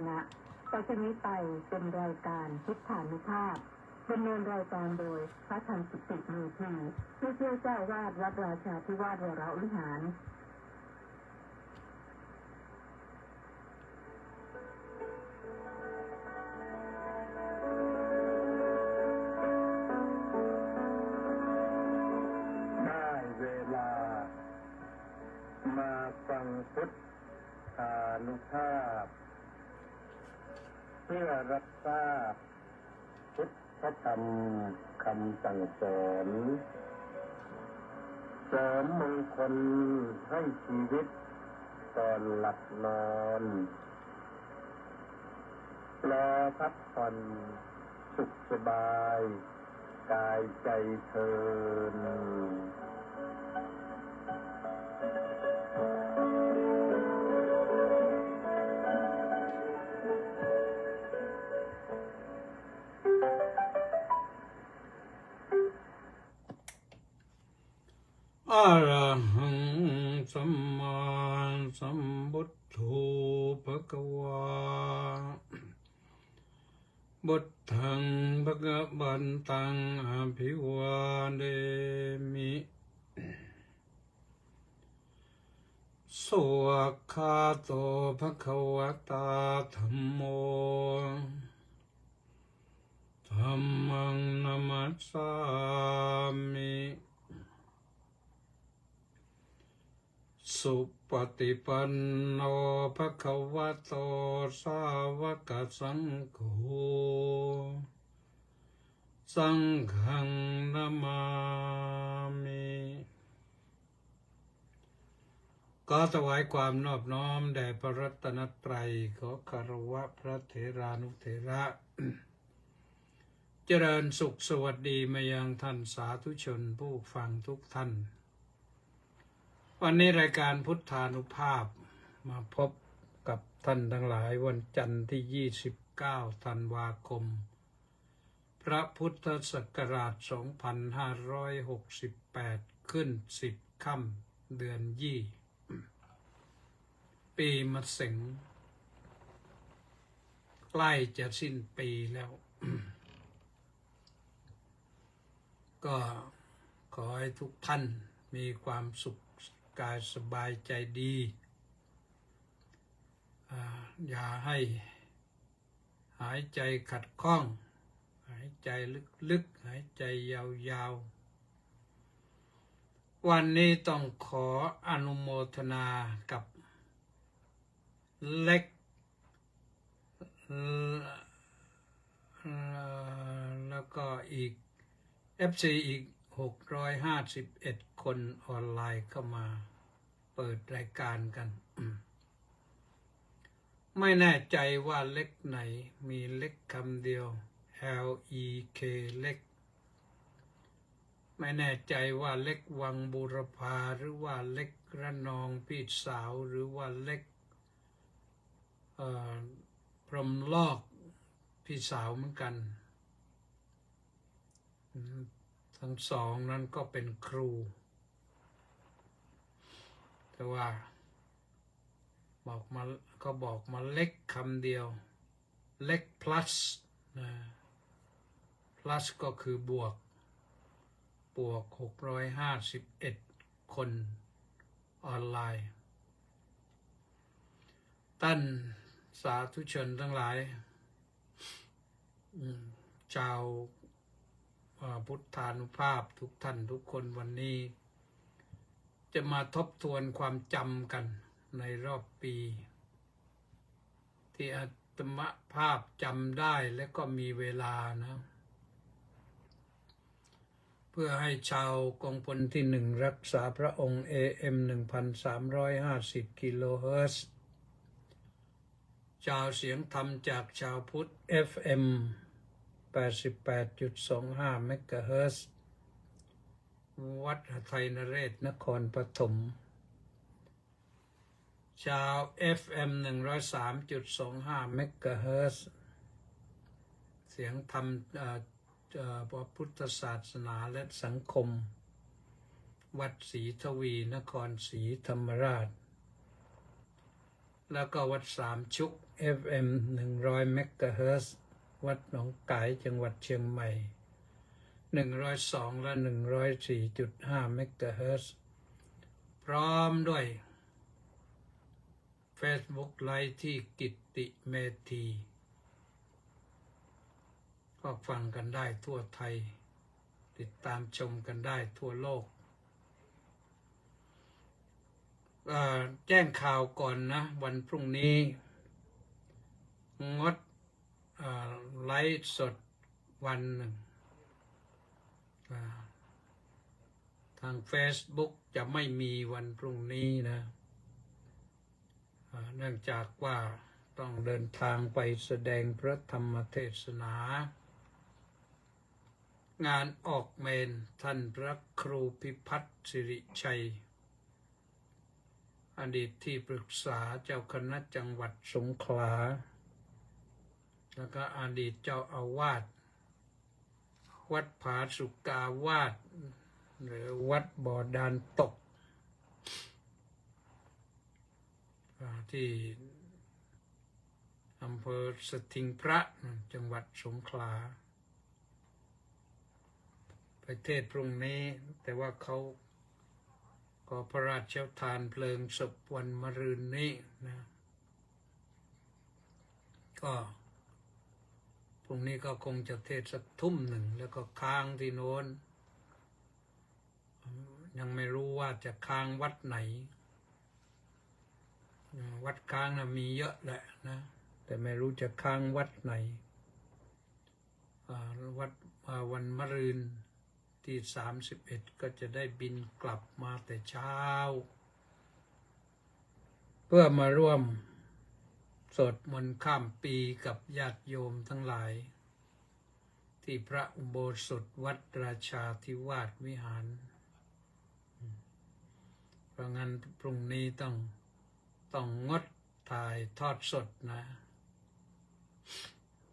ณะต่อจากนี้ไปเป็นรายการพุทธานุภาพดำเนินรายการโดยพระธรรมกิติมือทีผู้ช่วยเจ้าวาดวัดราชาธิวาสวรวิหารได้เวลามาฟังพุทธานุภาพเพื่อรับทราบพุทธธรรมคำสั่งสอนเสริมมงคลให้ชีวิตตอนหลับนอนรอพักผ่อนสุขสบายกายใจเทินอะระหังสัมมาสัมพุทโธภะคะวาพุทธังภะคะวันตังอภิวาเทมิสวากขาโตภะคะวะตาธัมโมธัมมังนัมมัสสามิสุปฏิปันโนภะคะวะโตสาวกสังโฆสังฆังนะมามิก็ถวายความนอบน้อมแด่พระรัตนตรัยขอคารวะพระเถรานุเถระ เจริญสุขสวัสดีมายังท่านสาธุชนผู้ฟังทุกท่านวันนี้รายการพุทธานุภาพมาพบกับท่านทั้งหลายวันจันทร์ที่29ธันวาคมพระพุทธศักราช2568ขึ้น10ค่ำเดือนยี่ปีมะเสงใกล้จะสิ้นปีแล้ว ก็ขอให้ทุกท่านมีความสุขกายสบายใจดีอย่าให้หายใจขัดข้องหายใจลึกๆหายใจยาวๆวันนี้ต้องขออนุโมทนากับเล็กแล้วก็อีก FC อีก651คนออนไลน์เข้ามาเปิดรายการกันไม่แน่ใจว่าเล็กไหนมีเล็กคำเดียว LEK เล็กไม่แน่ใจว่าเล็กวังบูรพาหรือว่าเล็กระนองพี่สาวหรือว่าเล็กพรหมลอกพี่สาวเหมือนกันทั้งสองนั้นก็เป็นครูแต่ว่าบอกมาเล็กคำเดียวเล็ก plus นะ plus ก็คือบวก651คนออนไลน์ท่านสาธุชนทั้งหลายชาวพุทธานุภาพทุกท่านทุกคนวันนี้จะมาทบทวนความจำกันในรอบปีที่อาตมภาพจำได้และก็มีเวลานะเพื่อให้ชาวกองพลที่1รักษาพระองค์ AM 1,350 กิโลเฮิรตซ์ชาวเสียงธรรมจากชาวพุทธ FM 88.25 เมกะเฮิรตซ์วัดหทัยนเรศนครปฐมชาว FM 103.25 เมกะเฮิรตซ์เสียงธรรมพระพุทธศาสนาและสังคมวัดศรีทวีนครศรีธรรมราช แล้วก็วัดสามชุก FM 100 เมกะเฮิรตซ์วัดหนองกายจังหวัดเชียงใหม่102และ104.5 เมกะเฮิรตซ์พร้อมด้วย Facebook ไลฟ์ที่กิตติเมธีก็ฟังกันได้ทั่วไทยติดตามชมกันได้ทั่วโลกแจ้งข่าวก่อนนะวันพรุ่งนี้งดไลฟ์สดวันหนึ่งทาง Facebook จะไม่มีวันพรุ่งนี้นะเนื่องจากว่าต้องเดินทางไปแสดงพระธรรมเทศนางานออกเมนท่านพระครูพิพัฒน์สิริชัยอดีตที่ปรึกษาเจ้าคณะจังหวัดสงขลาแล้วก็อดีตเจ้าอาวาสวัดผาสุกาวาสหรือวัดบ่อดานตกที่อำเภอสถิงพระจังหวัดสงขลาประเทศพรุ่งนี้แต่ว่าเขาก็พระราชทานเพลิงศพวันมะรืนนี้นะก็พรุ่งนี้ก็คงจะเทศสักทุ่มหนึ่งแล้วก็ค้างที่โน้นยังไม่รู้ว่าจะค้างวัดไหนวัดค้างนะมีเยอะแหละนะแต่ไม่รู้จะค้างวัดไหนวัดวันมะรืนที่31ก็จะได้บินกลับมาแต่เช้าเพื่อมาร่วมสวดมนต์ข้ามปีกับญาติโยมทั้งหลายที่พระอุโบสถวัดราชาธิวาสวิหารเพราะงั้นพรุ่งนี้ต้องงดถ่ายทอดสดนะ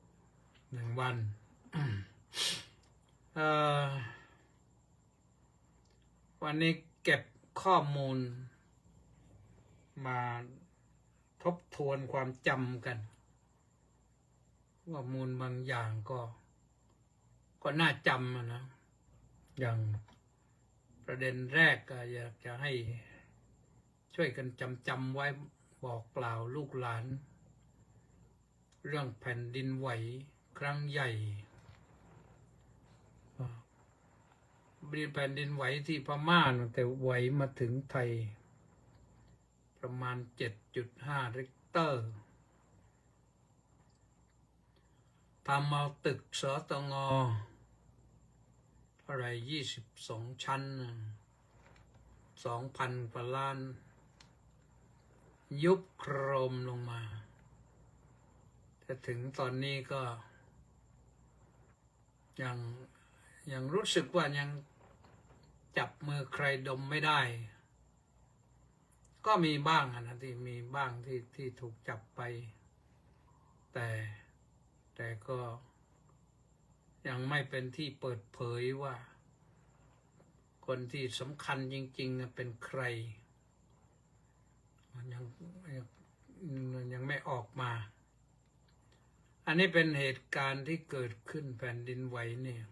1 วัน วันนี้เก็บข้อมูลมาทบทวนความจำกันข้อมูลบางอย่างก็น่าจำนะอย่างประเด็นแรกก็อยากจะให้ช่วยกันจำไว้บอกกล่าวลูกหลานเรื่องแผ่นดินไหวครั้งใหญ่แผ่นดินไหวที่พม่าแต่ไหวมาถึงไทยประมาณ 7.5 ริกเตอร์ทำเอาตึกสตงอะไร22 ชั้น 2,000 กว่าล้านยุบโครมลงมาแต่ถึงตอนนี้ก็ยังรู้สึกว่ายังจับมือใครดมไม่ได้ก็มีบ้างนะที่มีบ้างที่ถูกจับไปแต่ก็ยังไม่เป็นที่เปิดเผยว่าคนที่สำคัญจริงๆเป็นใครยังไม่ออกมาอันนี้เป็นเหตุการณ์ที่เกิดขึ้นแผ่นดินไหวเนี่ย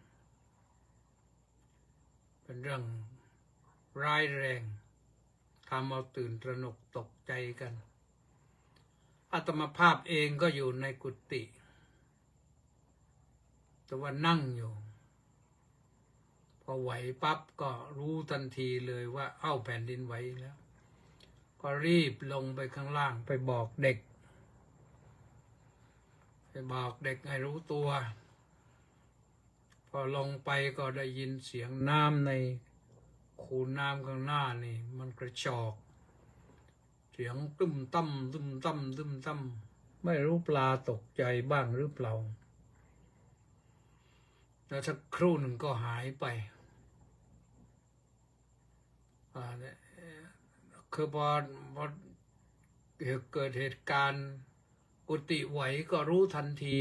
เป็นเรื่องร้ายแรงทำเอาตื่นตระหนกตกใจกันอาตมาภาพเองก็อยู่ในกุฏิแต่ว่านั่งอยู่พอไหวปั๊บก็รู้ทันทีเลยว่าแผ่นดินไหวแล้วก็รีบลงไปข้างล่างไปบอกเด็กให้รู้ตัวพอลงไปก็ได้ยินเสียงน้ำในคูน้ำข้างหน้านี่มันกระชอกเสียงตึ้มตั้มตึ้มตั้มตึ้มตั้มไม่รู้ปลาตกใจบ้างหรือเปล่าแล้วสักครู่หนึ่งก็หายไปคือพอเกิดเหตุการณ์กุฏิไหวก็รู้ทันที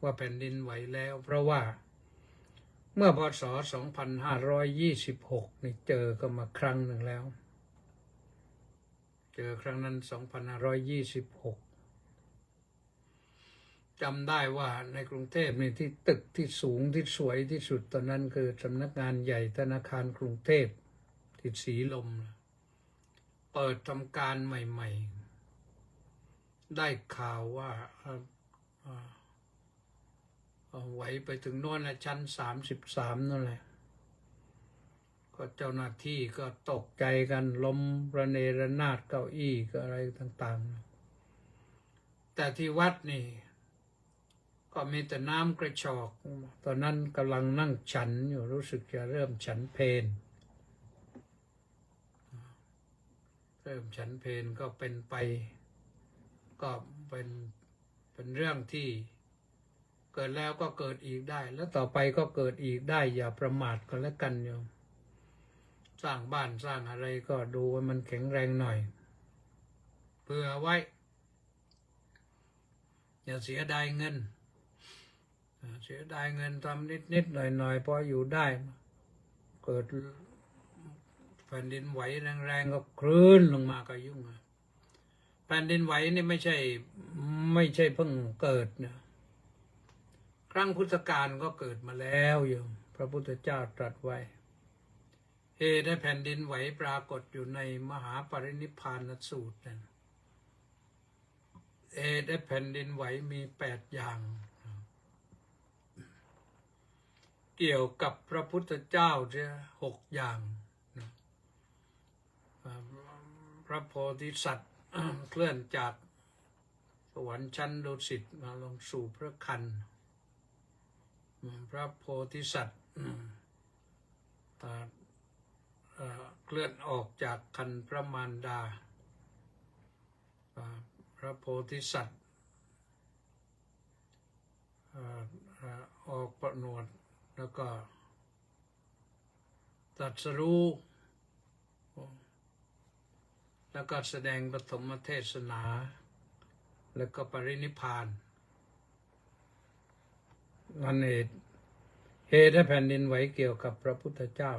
ว่าแผ่นดินไหวแล้วเพราะว่าเมื่อพศ 2526 นี่เจอก็มาครั้งหนึ่งแล้วเจอครั้งนั้น 2526 จำได้ว่าในกรุงเทพนี่ที่ตึกที่สูงที่สวยที่สุดตอนนั้นคือสำนักงานใหญ่ธนาคารกรุงเทพที่สีลมเปิดทำการใหม่ๆได้ข่าวว่าไหวไปถึงโน่นนะชั้น33นั่นแหละก็เจ้าหน้าที่ก็ตกใจกันล้มระเนระนาดเก้าอี้ก็อะไรต่างๆแต่ที่วัดนี่ก็มีแต่น้ำกระชอกตอนนั้นกำลังนั่งฉันอยู่รู้สึกจะเริ่มฉันเพลก็เป็นไปก็เป็นเรื่องที่เกิดแล้วก็เกิดอีกได้แล้วต่อไปก็เกิดอีกได้อย่าประมาทกันแล้วกันโยมสร้างบ้านสร้างอะไรก็ดูว่ามันแข็งแรงหน่อยเผื่อไว้อย่าเสียดายเงินทำนิดหน่อยพออยู่ได้เกิดแผ่นดินไหวแรงๆก็คลื่นลงมาก็ยุ่งแผ่นดินไหวนี่ไม่ใช่เพิ่งเกิดนะครั้งพุทธกาลก็เกิดมาแล้วโยมพระพุทธเจ้าตรัสไว้เหตุให้แผ่นดินไหวปรากฏอยู่ในมหาปรินิพพานสูตรนั้นเหตุให้แผ่นดินไหวมี8 อย่างเกี่ยวกับพระพุทธเจ้าเนี่ย6 อย่างพระโพธิสัตว์ เคลื่อนจากสวรรค์ชั้นดุสิตมาลงสู่พระคันพระโพธิสัตว์เคลื่อนออกจากคันพระมารดาพระโพธิสัตว์ออกประนวดแล้วก็ตรัสรู้แล้วก็แสดงปฐมเทศนาแล้วก็ปรินิพพานนั่นเหตุให้แผ่นดินไหวเกี่ยวกับพระพุทธเจ้า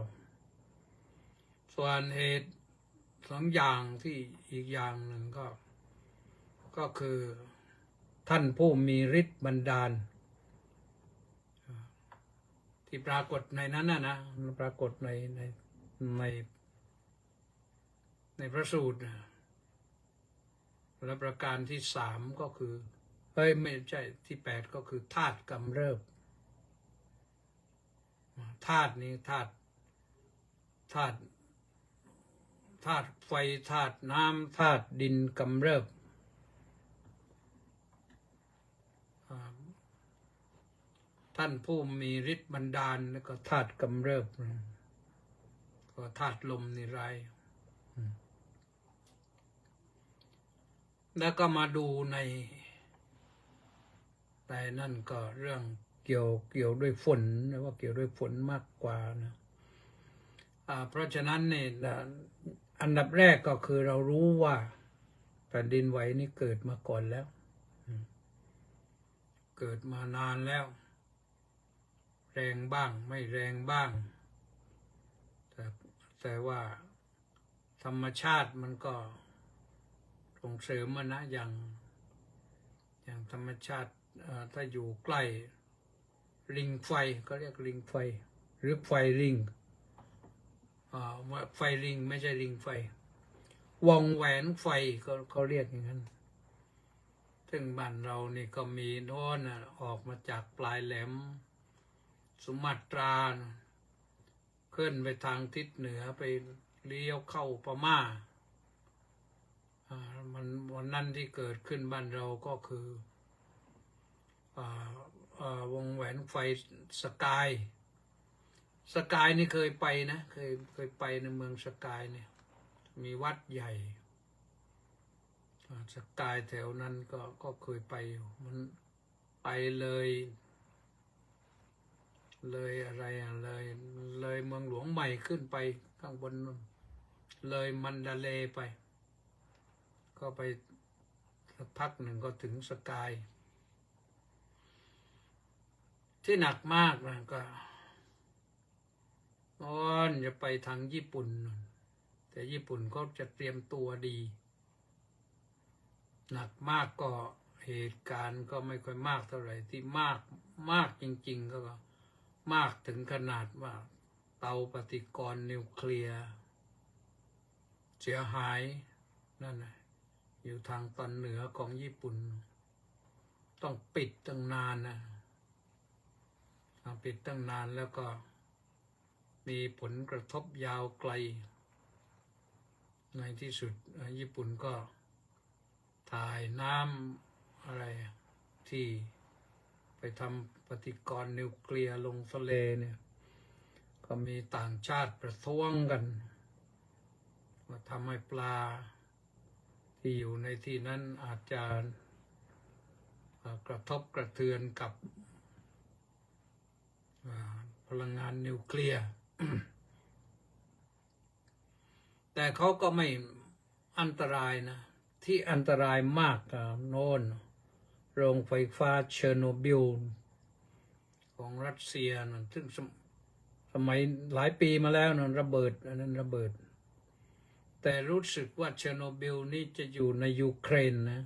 ส่วนเหตุ2 อย่างที่อีกอย่างหนึ่งก็คือท่านผู้มีฤทธิ์บันดาลที่ปรากฏในนั้นนะปรากฏในพระสูตรและประการที่3ก็คือไม่ใช่ที่8ก็คือธาตุกำเริบธาตุนี้ธาตุไฟธาตุน้ำธาตุดินกำเริบท่านผู้มีฤทธิ์บันดาลแล้วก็ธาตุกำเริบก็ธาตุลมนิไรแล้วก็มาดูในนั่นก็เรื่องเกี่ยวด้วยฝนนะว่าเกี่ยวด้วยฝนมากกว่านะเพราะฉะนั้นเนี่ยอันดับแรกก็คือเรารู้ว่าแผ่นดินไหวนี่เกิดมาก่อนแล้วเกิดมานานแล้วแรงบ้างไม่แรงบ้างแต่ว่าธรรมชาติมันก็ส่งเสริมมันนะอย่างธรรมชาติถ้าอยู่ใกล้ริงไฟก็เรียกริงไฟหรือไฟริงไฟริงไม่ใช่ริงไฟวงแหวนไฟก็เขาเรียกอย่างนั้นซึ่งบ้านเรานี่ก็มีโน่นออกมาจากปลายแหลมสุมาตราขึ้นไปทางทิศเหนือไปเลี้ยวเข้าพม่าวันนั้นที่เกิดขึ้นบ้านเราก็คือวงแหวนไฟสกายนี่เคยไปนะเคยไปในเมืองสกายเนี่ยมีวัดใหญ่สกายแถวนั้นก็เคยไปอยู่มันไปเลยอะไรเลยเมืองหลวงใหม่ขึ้นไปข้างบนเลยมันดาเลไปก็ไปสักพักหนึ่งก็ถึงสกายที่หนักมากนะก็จะไปทางญี่ปุ่นแต่ญี่ปุ่นก็จะเตรียมตัวดีหนักมากก็ เหตุการณ์ก็ไม่ค่อยมากเท่าไหร่ที่มากจริงๆก็มากถึงขนาดว่าเตาปฏิกรณ์นิวเคลียร์เสียหายนั่นนะอยู่ทางตอนเหนือของญี่ปุ่นต้องปิดตั้งนานนะปิดตั้งนานแล้วก็มีผลกระทบยาวไกลในที่สุดญี่ปุ่นก็ถ่ายน้ำอะไรที่ไปทำปฏิกรณ์นิวเคลียร์ลงทะเลเนี่ยก็มีต่างชาติประท้วงกันว่าทำให้ปลาที่อยู่ในที่นั้นอาจจะกระทบกระเทือนกับพลังงานนิวเคลียร์ แต่เขาก็ไม่อันตรายนะที่อันตรายมากโน่นโรงไฟฟ้าเชอร์โนบิลของรัสเซียนะซึ่งสมัยหลายปีมาแล้วนะระเบิดอันนั้นระเบิดแต่รู้สึกว่าเชอร์โนบิลนี่จะอยู่ในยูเครนนะ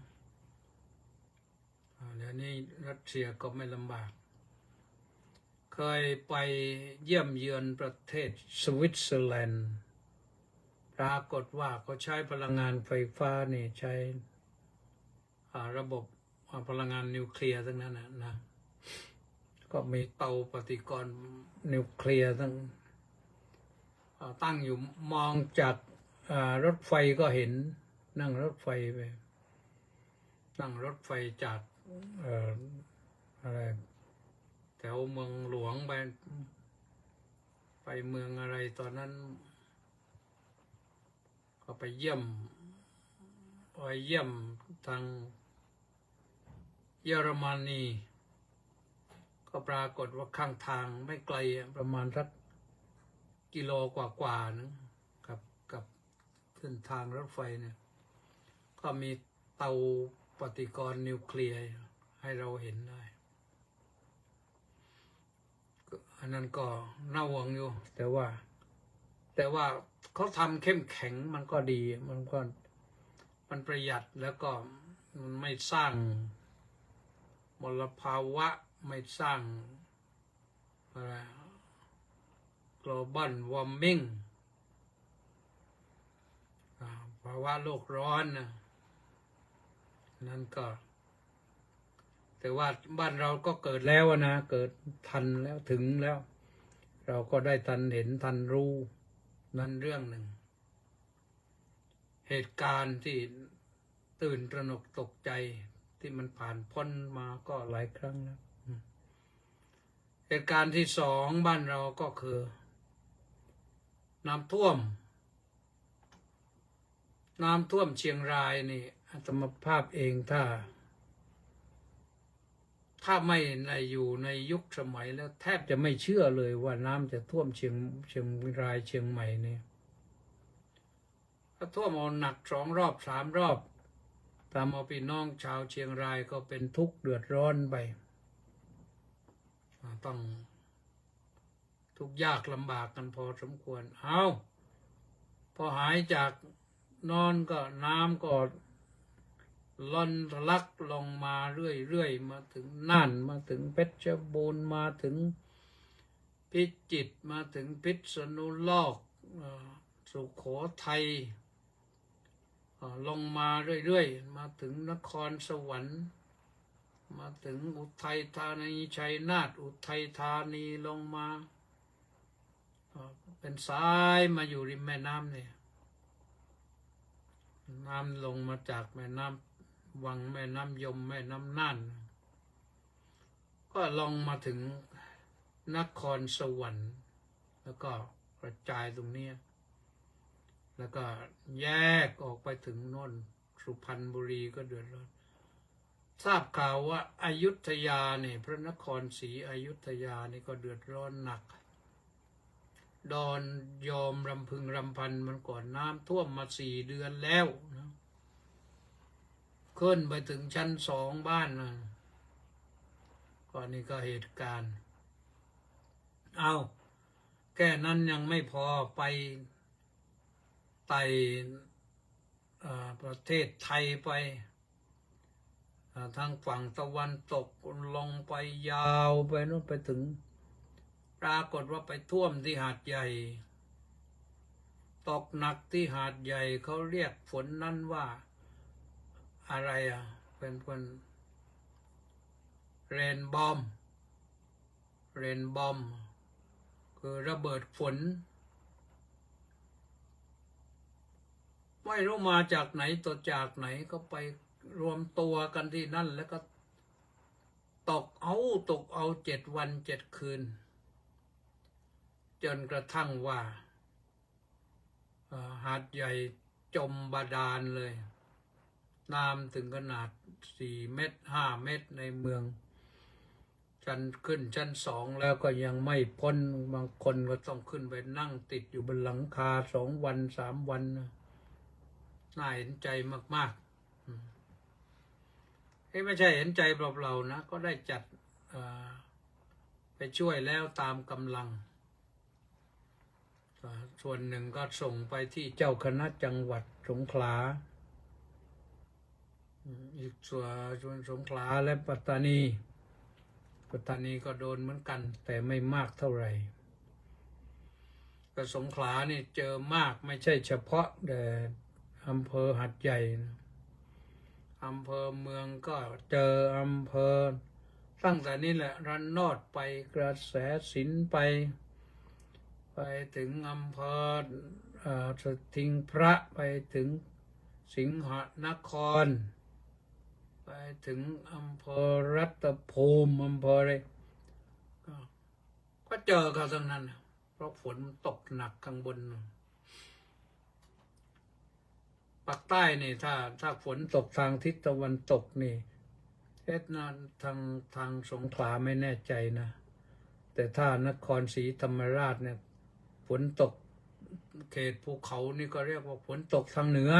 เดี๋ยวนี้รัสเซียก็ไม่ลำบากเคยไปเยี่ยมเยือนประเทศสวิตเซอร์แลนด์ปรากฏว่าเขาใช้พลังงานไฟฟ้านี่ใช้ระบบพลังงานนิวเคลียร์ทั้งนั้นนะก็มีเตาปฏิกรณ์นิวเคลียร์ตั้งอยู่มองจากรถไฟก็เห็นนั่งรถไฟไปนั่งรถไฟจากอะไรแถวเมืองหลวงไปเมืองอะไรตอนนั้นก็ไปเยี่ยมทางเยอรมนีก็ปรากฏว่าข้างทางไม่ไกลประมาณสักกิโลกว่าๆนึงกับขึ้นทางรถไฟเนี่ยก็มีเตาปฏิกรณ์นิวเคลียร์ให้เราเห็นได้อันนั้นก็น่าหวังอยู่แต่ว่าเขาทำเข้มแข็งมันก็ดีมันประหยัดแล้วก็มันไม่สร้างมลภาวะไม่สร้างอะไร global warming ภาวะโลกร้อนนะนั่นก็แต่ว่าบ้านเราก็เกิดแล้วนะเกิดทันแล้วถึงแล้วเราก็ได้ทันเห็นทันรู้นั่นเรื่องหนึ่งเหตุการณ์ที่ตื่นตระหนกตกใจที่มันผ่านพ้นมาก็หลายครั้งแล้วเหตุการณ์ที่สองบ้านเราก็คือน้ำท่วมเชียงรายนี่อาตมาภาพเองถ้าไม่อยู่ในยุคสมัยแล้วแทบจะไม่เชื่อเลยว่าน้ำจะท่วมเชียงรายเชียงใหม่เนี่ยถ้าท่วมเอาหนัก2 รอบ 3 รอบตามเอาพี่น้องชาวเชียงรายก็เป็นทุกข์เดือดร้อนไปต้องทุกข์ยากลำบากกันพอสมควรพอหายจากนอนก็น้ำก็ล้นทะลักลงมาเรื่อยๆมาถึงน่านมาถึงเพชรบูรณ์มาถึงพิจิตรมาถึงพิษณุโลกสุโขทัยลงมาเรื่อยๆมาถึงนครสวรรค์มาถึงอุทัยธานีชัยนาทอุทัยธานีลงมาเป็นสายมาอยู่ริมแม่น้ำเนี่ยน้ำลงมาจากแม่น้ำวังแม่น้ำยมแม่น้ำน่านก็ลงมาถึงนครสวรรค์แล้วก็กระจายตรงนี้แล้วก็แยกออกไปถึงโน่นสุพรรณบุรีก็เดือดร้อนทราบข่าวว่าอยุธยาเนี่ยพระนครศรีอยุธยานี่ก็เดือดร้อนหนักดอนยอมรำพึงรำพันมันก่อนน้ำท่วมมา4 เดือนแล้วนะขึ้นไปถึงชั้น2บ้านนะก่อนนี้ก็เหตุการณ์แค่นั้นยังไม่พอไปไต่ประเทศไทยไป ทางฝั่งตะวันตกลงไปยาวไปนู่นไปถึงปรากฏว่าไปท่วมที่หาดใหญ่ตกหนักที่หาดใหญ่เขาเรียกฝนนั้นว่าอะไรเป็นเรนบอมคือระเบิดฝนไม่รู้มาจากไหนต่อจากไหนก็ไปรวมตัวกันที่นั่นแล้วก็ตกเอา7 วัน7 คืนจนกระทั่งว่าหาดใหญ่จมบาดาลเลยน้ำถึงขนาด4 เมตร5 เมตรในเมืองชั้นขึ้นชั้น2แล้วก็ยังไม่พ้นบางคนก็ต้องขึ้นไปนั่งติดอยู่บนหลังคา2 วัน3 วันน่าเห็นใจมากๆไม่ใช่เห็นใจเปล่าๆนะก็ได้จัดไปช่วยแล้วตามกำลังส่วนหนึ่งก็ส่งไปที่เจ้าคณะจังหวัดสงขลาอีกส่วนสงขลาและปัตตานีก็โดนเหมือนกันแต่ไม่มากเท่าไหร่ก็สงขลานี่เจอมากไม่ใช่เฉพาะแต่อำเภอหาดใหญ่อำเภอเมืองก็เจออำเภอตั้งแต่นี้แหละระนองไปกระแสสินไปถึงอำเภอสถิงพระไปถึงสิงหนครไปถึงอำเภอรัตภูมิอำเภออะไรก็เจอกันทั้งนั้นเพราะฝนตกหนักข้างบนภาคใต้นี่ถ้าฝนตกทางทิศตะวันตกนี่ทางสงขลาไม่แน่ใจนะแต่ถ้านครศรีธรรมราชเนี่ยฝนตกเขตภูเขานี่ก็เรียกว่าฝนตกทางเหนือ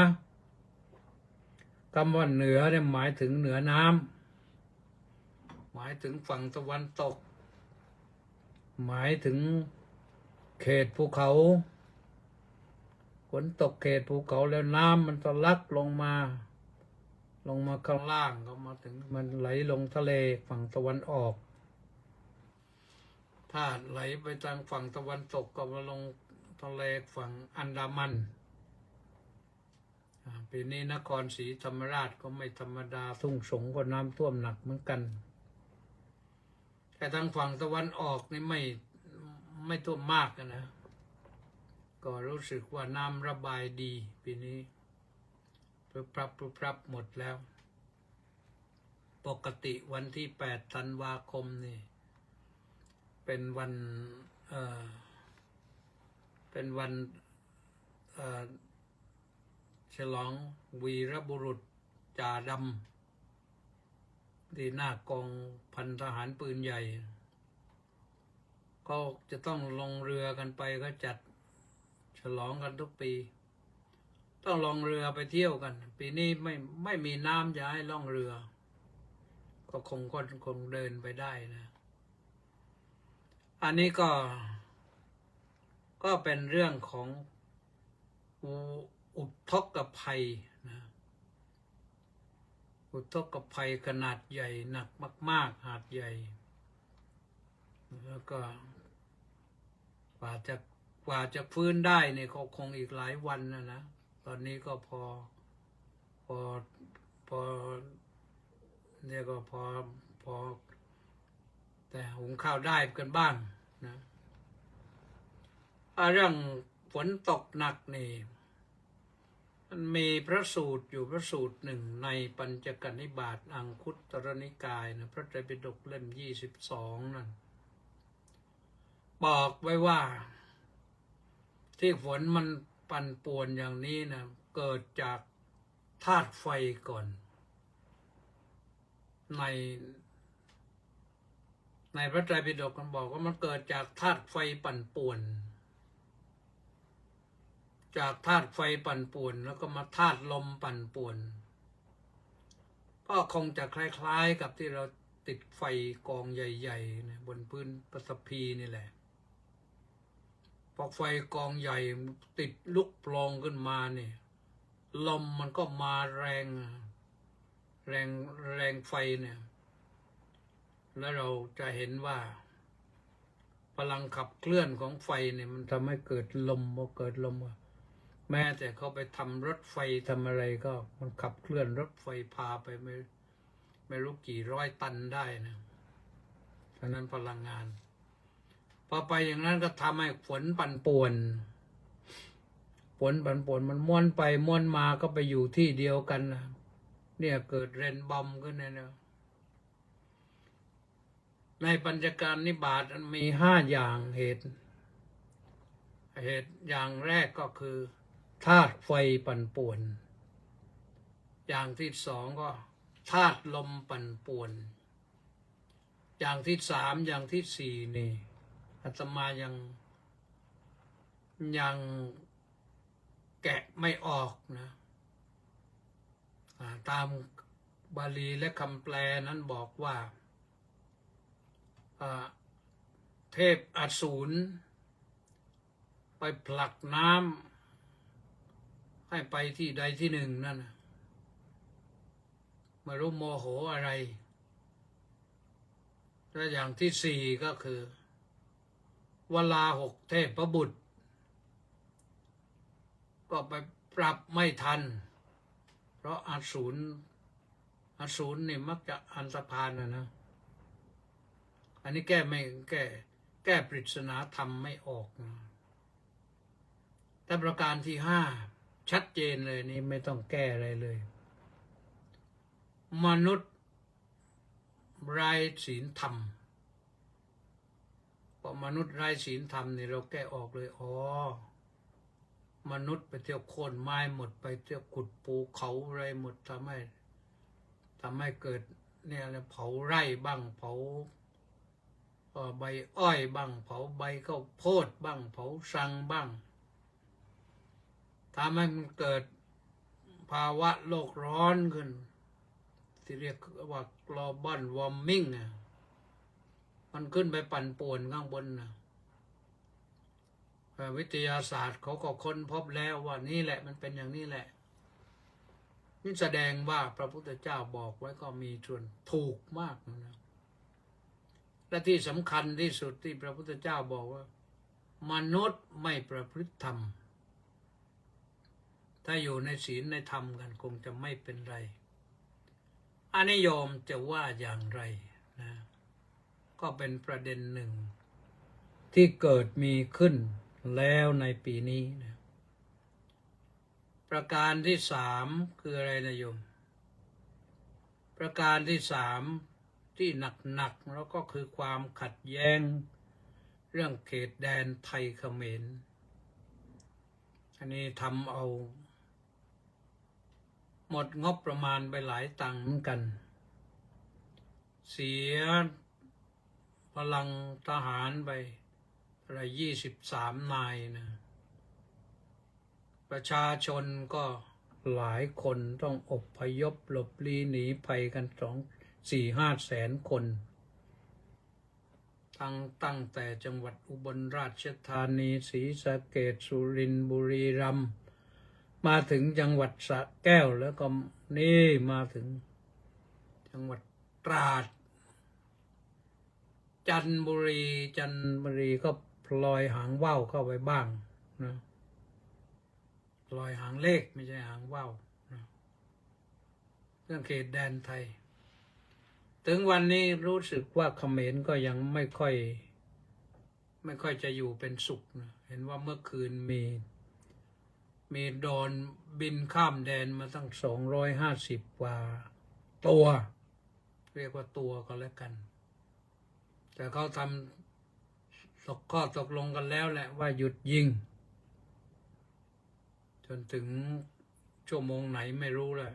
คำว่าเหนือเนี่ยหมายถึงเหนือน้ำหมายถึงฝั่งตะวันตกหมายถึงเขตภูเขาฝนตกเขตภูเขาแล้วน้ำมันทะลักลงมาข้างล่างก็มาถึงมันไหลลงทะเลฝั่งตะวันออกถ้าไหลไปทางฝั่งตะวันตกก็มาลงทะเลฝั่งอันดามันปีนี้นครศรีธรรมราชก็ไม่ธรรมดาทุ่งสงก็น้ำท่วมหนักเหมือนกันแต่ทางฝั่งตะวันออกนี่ไม่ท่วมมากนะก็รู้สึกว่าน้ำระบายดีปีนี้ปรับหมดแล้วปกติวันที่8 ธันวาคมนี่เป็นวันฉลองวีรบุรุษจ่าดำที่หน้ากองพันทหารปืนใหญ่ก็จะต้องลงเรือกันไปก็จัดฉลองกันทุกปีต้องลงเรือไปเที่ยวกันปีนี้ไม่มีน้ำจะให้ล่องเรือก็คงเดินไปได้นะอันนี้ก็เป็นเรื่องของอุทกภัยนะอุทกภัยขนาดใหญ่หนักมากๆหาดใหญ่แล้วก็กว่าจะฟื้นได้เนี่ยก็คงอีกหลายวันนะตอนนี้ก็พอเนี่ยก็พอแต่หุงข้าวได้กันบ้างนะเรื่องฝนตกหนักนี่มันมีพระสูตรอยู่พระสูตรหนึ่งในปัญจกนิบาตอังคุตรนิกายนะพระไตรปิฎกเล่ม22นั่นบอกไว้ว่าที่ฝนมันปั่นป่วนอย่างนี้นะเกิดจากธาตุไฟก่อนในพระไตรปิฎกมันบอกว่ามันเกิดจากธาตุไฟปั่นป่วนจากธาตุไฟปั่นป่วนแล้วก็มาธาตุลมปั่นป่วนก็คงจะคล้ายๆกับที่เราติดไฟกองใหญ่ๆนะบนพื้นปฐพีนี่แหละพอไฟกองใหญ่ติดลุกโผล่ขึ้นมาเนี่ยลมมันก็มาแรง แรงไฟเนี่ย แล้วเราจะเห็นว่าพลังขับเคลื่อนของไฟเนี่ยมันทำให้เกิดลมพอเกิดลมแม้แต่เขาไปทำรถไฟทำอะไรก็มันขับเคลื่อนรถไฟพาไปไม่รู้กี่ร้อยตันได้นะฉะนั้นพลังงานพอไปอย่างนั้นก็ทำให้ฝนปั่นป่วนมันม้วนไปม้วนมาก็ไปอยู่ที่เดียวกันนะเนี่ยเกิดเรนบอมขึ้นเนี่ยในปัญจการนิบาตมี5 อย่างเหตุอย่างแรกก็คือธาตุไฟปั่นป่วนอย่างที่2ก็ธาตุลมปั่นป่วนอย่างที่3อย่างที่4นี่อาตมายังแกะไม่ออกนะตามบาลีและคำแปลนั้นบอกว่าเทพอสูรไปผลักน้ำให้ไปที่ใดที่หนึ่งนั่นไม่รู้โมโหอะไรและอย่างที่4ก็คือเวลา6 เทพบุตรก็ไปปรับไม่ทันเพราะอสูรนี่มักจะอันธพาลนะอันนี้แก้ปริศนาธรรมไม่ออกนะแต่ประการที่5ชัดเจนเลยนี่ไม่ต้องแก้อะไรเลยมนุษย์ไร้ศีลธรรมพอมนุษย์ไร้ศีลธรรมนี่เราแก้ออกเลยมนุษย์ไปเที่ยวโค่นไม้หมดไปเที่ยวขุดปูเขาอะไรหมดทำให้เกิดเนี่ยเผาไร่บ้างเผาใบอ้อยบ้างเผาใบข้าวโพดบ้างเผาสังบ้างทำให้มันเกิดภาวะโลกร้อนขึ้นที่เรียกว่า global warming มันขึ้นไปปั่นป่วนข้างบนนะวิทยาศาสตร์เขาก็ค้นพบแล้วว่านี่แหละมันเป็นอย่างนี้แหละนี่แสดงว่าพระพุทธเจ้าบอกไว้ก็มีส่วนถูกมากนะและที่สำคัญที่สุดที่พระพุทธเจ้าบอกว่ามนุษย์ไม่ประพฤติธรรมถ้าอยู่ในศีลในธรรมกันคงจะไม่เป็นไรอนิยมจะว่าอย่างไรนะก็เป็นประเด็นหนึ่งที่เกิดมีขึ้นแล้วในปีนี้นะประการที่3คืออะไรนะโยมประการที่3ที่หนักแล้วก็คือความขัดแย้งเรื่องเขตแดนไทยเขมรอันนี้ทำเอาหมดงบประมาณไปหลายตังค์เหมือนกันเสียพลังทหารไปอะไร23 นายนะประชาชนก็หลายคนต้องอพยพหลบลี้หนีภัยกัน4-5 แสนคนตั้งแต่จังหวัดอุบลราชธานีศรีสะเกษสุรินทร์บุรีรัมย์มาถึงจังหวัดสระแก้วแล้วก็นี่มาถึงจังหวัดตราดจันทบุรีก็พลอยหางว่าวเข้าไปบ้างนะพลอยหางเลขไม่ใช่หางว่าวนะเรื่องเขตแดนไทยถึงวันนี้รู้สึกว่าเขมรก็ยังไม่ค่อยจะอยู่เป็นสุขนะเห็นว่าเมื่อคืนมีโดรนบินข้ามแดนมาตั้ง250 กว่าตัวเรียกว่าตัวก็แล้วกันแต่เขาทำข้อตกลงกันแล้วแหละว่าหยุดยิงจนถึงชั่วโมงไหนไม่รู้แหละ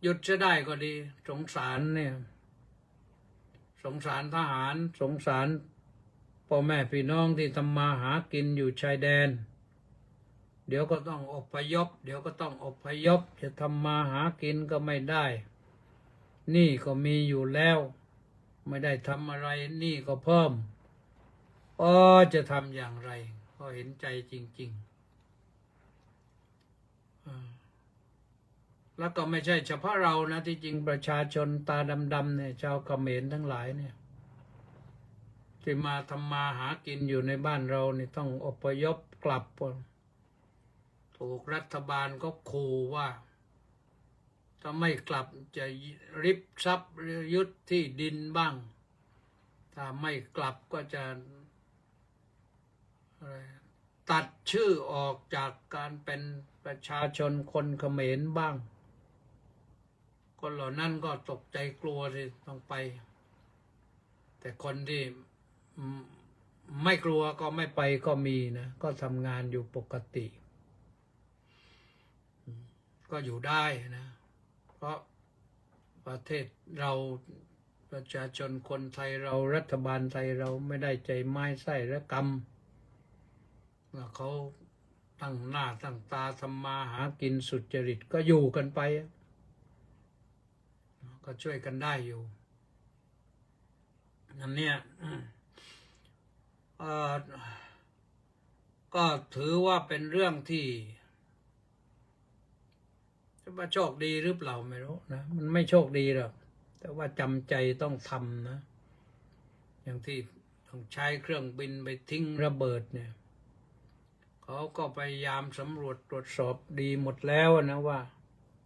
หยุดจะได้ก็ดีสงสารเนี่ยสงสารทหารสงสารพ่อแม่พี่น้องที่ทำมาหากินอยู่ชายแดนเดี๋ยวก็ต้องอพยพจะทำมาหากินก็ไม่ได้นี่ก็มีอยู่แล้วไม่ได้ทำอะไรนี่ก็เพิ่มจะทำอย่างไรก็เห็นใจจริงๆ แล้วก็ไม่ใช่เฉพาะเรานะที่จริงประชาชนตาดำๆเนี่ยชาวเขมรทั้งหลายเนี่ยที่มาทำมาหากินอยู่ในบ้านเรานี่ต้องอพยพกลับถูกรัฐบาลก็ขู่ว่าถ้าไม่กลับจะริบทรัพย์หรือยึดที่ดินบ้างถ้าไม่กลับก็จะตัดชื่อออกจากการเป็นประชาชนคนเขมรบ้างคนเหล่านั้นก็ตกใจกลัวที่ต้องไปแต่คนที่ไม่กลัวก็ไม่ไปก็มีนะก็ทำงานอยู่ปกติก็อยู่ได้นะเพราะประเทศเราประชาชนคนไทยเรารัฐบาลไทยเราไม่ได้ใจไม้ไส้และกรรมเขาตั้งหน้าตั้งตาทำมาหากินสุจริตก็อยู่กันไปก็ช่วยกันได้อยู่อันเนี้ยก็ถือว่าเป็นเรื่องที่จะว่าโชคดีหรือเปล่าไม่รู้นะมันไม่โชคดีหรอกแต่ว่าจำใจต้องทำนะอย่างที่ต้องใช้เครื่องบินไปทิ้งระเบิดเนี่ยเขาก็พยายามสำรวจตรวจสอบดีหมดแล้วนะว่า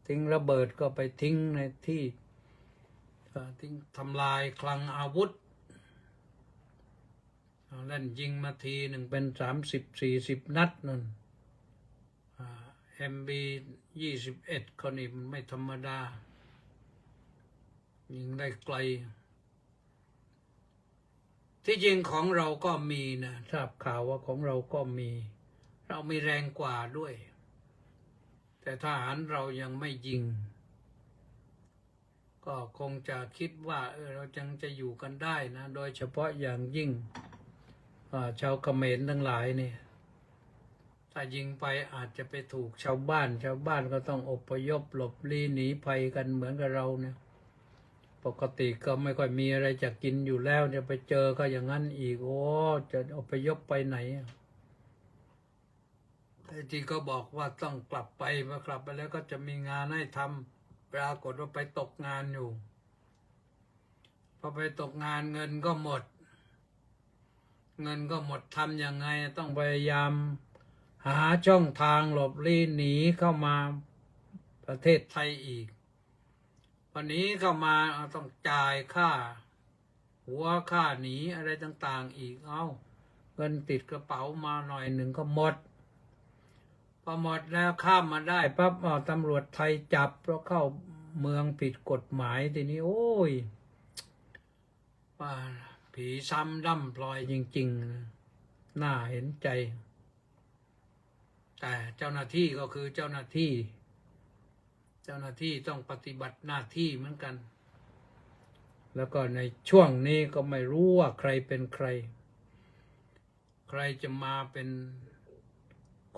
ทิ้งระเบิดก็ไปทิ้งในที่ทิ้งทำลายคลังอาวุธเล่นยิงมาทีหนึ่งเป็น30-40 นัดนั่นMB-21คนนี้มันไม่ธรรมดายิงได้ไกลที่จริงของเราก็มีนะทราบข่าวว่าของเราก็มีเรามีแรงกว่าด้วยแต่ทหารเรายังไม่ยิงก็คงจะคิดว่าเราจังจะอยู่กันได้นะโดยเฉพาะอย่างยิ่งชาวเขมรทั้งหลายเนี่ยถ้ายิงไปอาจจะไปถูกชาวบ้านก็ต้องอพยพหลบลี้หนีภัยกันเหมือนกับเราเนี่ยปกติก็ไม่ค่อยมีอะไรจะกินอยู่แล้วจะไปเจอก็อย่างนั้นอีกโอ้จะอพยพไปไหนแต่ที่ก็บอกว่าต้องกลับไปพอกลับไปแล้วก็จะมีงานให้ทำปรากฏว่าไปตกงานอยู่พอไปตกงานเงินก็หมดทำยังไงต้องพยายามหาช่องทางหลบลี้หนีเข้ามาประเทศไทยอีกวันนี้เข้ามาต้องจ่ายค่าหัวค่าหนีอะไรต่างๆอีกเงินติดกระเป๋ามาหน่อยหนึ่งก็หมดพอหมดแล้วข้ามมาได้ปั๊บตำรวจไทยจับเพราะเข้าเมืองผิดกฎหมายทีนี้โอ้ยว่าผีซ้ำร่ำพลอยจริงๆน่าเห็นใจแต่เจ้าหน้าที่ก็คือเจ้าหน้าที่ต้องปฏิบัติหน้าที่เหมือนกันแล้วก็ในช่วงนี้ก็ไม่รู้ว่าใครเป็นใครจะมาเป็น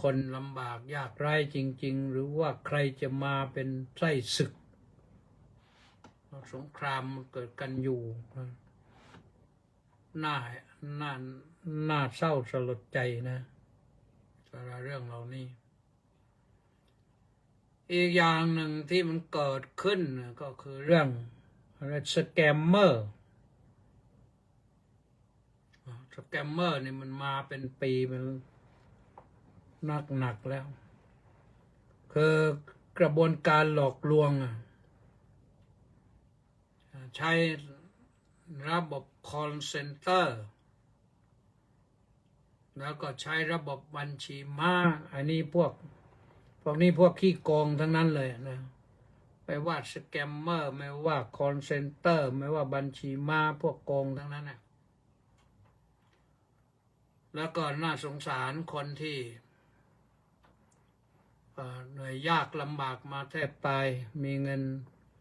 คนลำบากยากไร้จริงๆหรือว่าใครจะมาเป็นไส้ศึกสงครามเกิดกันอยู่น่าเศร้าสลดใจนะสำหรับเรื่องเหล่านี้อีกอย่างหนึ่งที่มันเกิดขึ้นก็คือเรื่องสแกมเมอร์นี่มันมาเป็นปีมันหนักแล้วคือกระบวนการหลอกลวงใช้ระบบ call center แล้วก็ใช้ระบบบัญชีม้าอันนี้พวกนี้พวกขี้โกงทั้งนั้นเลยนะไม่ว่าสแกมเมอร์ไม่ว่า call center ไม่ว่าบัญชีม้าพวกโกงทั้งนั้นนะแล้วก็น่าสงสารคนที่เหนื่อยยากลำบากมาแทบตายมีเงิน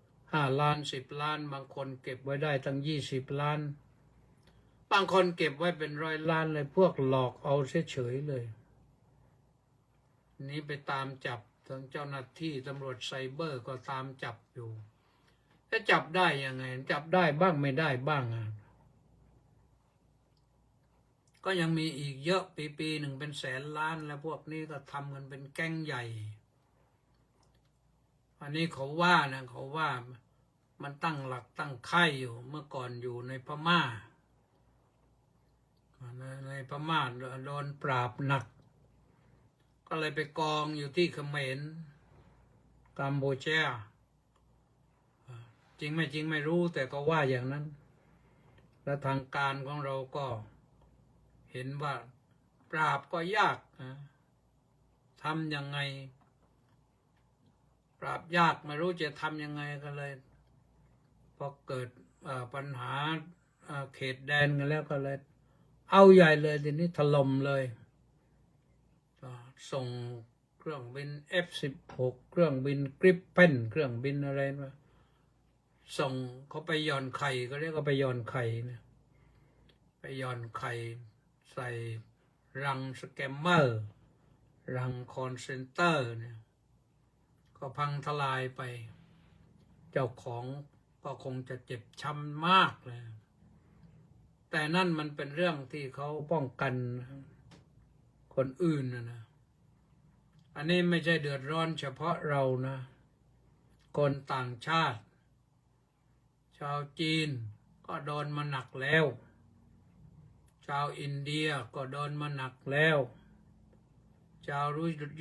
5 ล้าน10 ล้านบางคนเก็บไว้ได้ตั้ง20 ล้านบางคนเก็บไว้เป็น100 ล้านเลยพวกหลอกเอาเฉยๆเลยนี้ไปตามจับทั้งเจ้าหน้าที่ตำรวจไซเบอร์ก็ตามจับอยู่จะจับได้ยังไงจับได้บ้างไม่ได้บ้างก็ยังมีอีกเยอะปีหนึ่งเป็น100,000 ล้านแล้วพวกนี้ก็ทำกันเป็นแก๊งใหญ่ อันนี้เขาว่านะเขาว่ามันตั้งหลักตั้งค่ายอยู่เมื่อก่อนอยู่ในพม่าในพม่าโดนปราบหนักก็เลยไปกองอยู่ที่เขมรกัมพูชาจริงไม่จริงไม่รู้แต่ก็ว่าอย่างนั้นและทางการของเราก็เห็นว่าปราบก็ยากนะทำยังไงปราบยากไม่รู้จะทำยังไงก็เลยพอเกิดปัญหาเขตแดนกันแล้วก็เลยเอาใหญ่เลยทีนี้ถล่มเลยส่งเครื่องบิน F-16 เครื่องบินกริปเพนเครื่องบินอะไรมาส่งเขาไปย่อนไข่ก็เรียกว่าไปย่อนไข่นะไปย่อนไข่ใส่รังสแกมเมอร์รังคอนเซนเตอร์เนี่ยก็พังทลายไปเจ้าของก็คงจะเจ็บช้ำมากเลยแต่นั่นมันเป็นเรื่องที่เขาป้องกันคนอื่นนะอันนี้ไม่ใช่เดือดร้อนเฉพาะเรานะคนต่างชาติชาวจีนก็โดนมาหนักแล้วชาวอินเดียก็โดนมาหนักแล้วชาว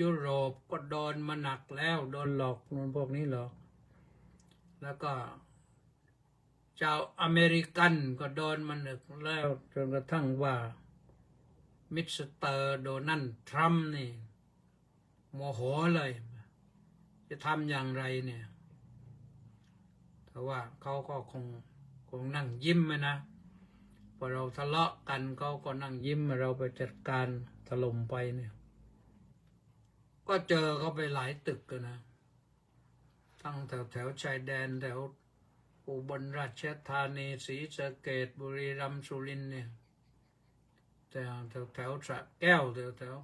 ยุโรปก็โดนมาหนักแล้วโดนหลอกพวกนี้หรอกแล้วก็ชาวอเมริกันก็โดนมาหนักแล้วจนกระทั่งว่ามิสเตอร์โดนัลด์ทรัมป์นี่โมโหเลยจะทำอย่างไรเนี่ยแต่ว่าเขาก็คงนั่งยิ้มนะพอเราทะเลาะกันเขาก็นั่งยิ้มเราไปจัดการถล่มไปเนี่ยก็เจอเขาไปหลายตึกกันนะทั้งแถวชายแดนแถวอุบลราชธานีศรีสะเกษบุรีรัมย์สุรินทร์เนี่ยแต่แถวสระแก้วแถว